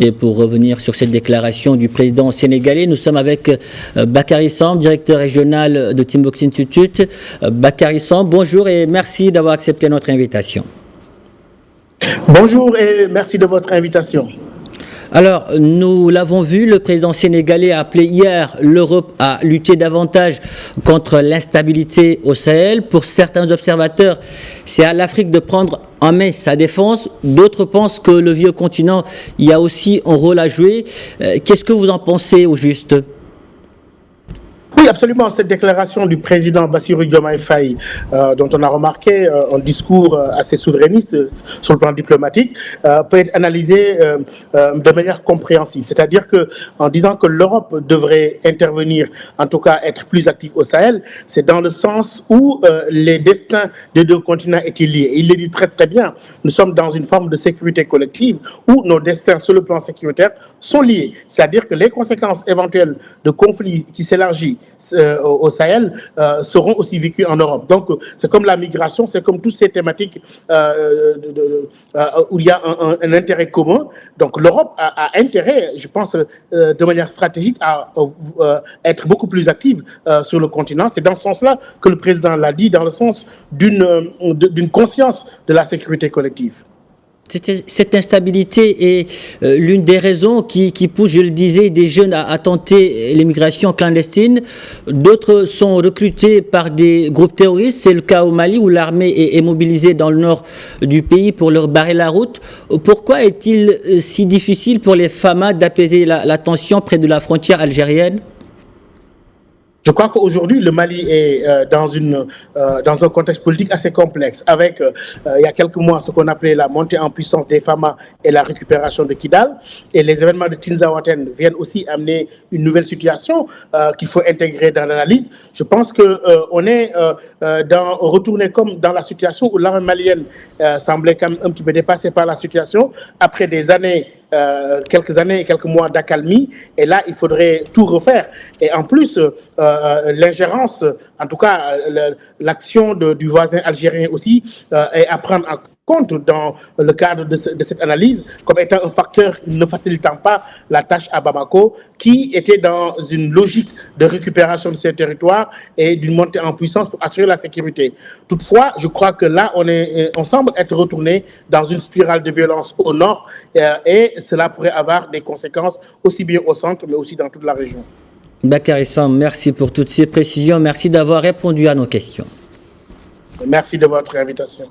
Et pour revenir sur cette déclaration du président sénégalais, nous sommes avec Bakary Samb, directeur régional de Timbuktu Institute. Bakary Samb, bonjour et merci d'avoir accepté notre invitation. Bonjour et merci de votre invitation. Alors, nous l'avons vu, le président sénégalais a appelé hier l'Europe à lutter davantage contre l'instabilité au Sahel. Pour certains observateurs, c'est à l'Afrique de prendre en main sa défense. D'autres pensent que le vieux continent y a aussi un rôle à jouer. Qu'est-ce que vous en pensez au juste ? Oui, absolument. Cette déclaration du président Bassirou Diomaye Faye, dont on a remarqué un discours assez souverainiste sur le plan diplomatique, peut être analysée de manière compréhensible. C'est-à-dire que, en disant que l'Europe devrait intervenir, en tout cas être plus active au Sahel, c'est dans le sens où les destins des deux continents étaient liés. Il le dit très très bien. Nous sommes dans une forme de sécurité collective où nos destins sur le plan sécuritaire sont liés. C'est-à-dire que les conséquences éventuelles de conflits qui s'élargissent au Sahel seront aussi vécues en Europe. Donc, c'est comme la migration, c'est comme toutes ces thématiques où il y a un intérêt commun. Donc, l'Europe a intérêt, je pense, de manière stratégique, à être beaucoup plus active sur le continent. C'est dans ce sens-là que le président l'a dit, dans le sens d'une conscience de la sécurité collective. Cette instabilité est l'une des raisons qui pousse, je le disais, des jeunes à tenter l'immigration clandestine. D'autres sont recrutés par des groupes terroristes. C'est le cas au Mali où l'armée est mobilisée dans le nord du pays pour leur barrer la route. Pourquoi est-il si difficile pour les FAMA d'apaiser la tension près de la frontière algérienne ? Je crois qu'aujourd'hui, le Mali est dans un contexte politique assez complexe, avec, il y a quelques mois, ce qu'on appelait la montée en puissance des FAMA et la récupération de Kidal. Et les événements de Tinzaouaten viennent aussi amener une nouvelle situation qu'il faut intégrer dans l'analyse. Je pense qu'on est retourné comme dans la situation où l'armée malienne semblait quand même un petit peu dépassée par la situation, après des années, quelques mois d'accalmie, et là il faudrait tout refaire. Et en plus, l'ingérence, en tout cas l'action du voisin algérien aussi, est à prendre en compte dans le cadre de cette analyse comme étant un facteur ne facilitant pas la tâche à Bamako, qui était dans une logique de récupération de ces territoires et d'une montée en puissance pour assurer la sécurité. Toutefois, je crois que là, on semble être retourné dans une spirale de violence au nord et cela pourrait avoir des conséquences aussi bien au centre mais aussi dans toute la région. Bakary Samb, merci pour toutes ces précisions. Merci d'avoir répondu à nos questions. Merci de votre invitation.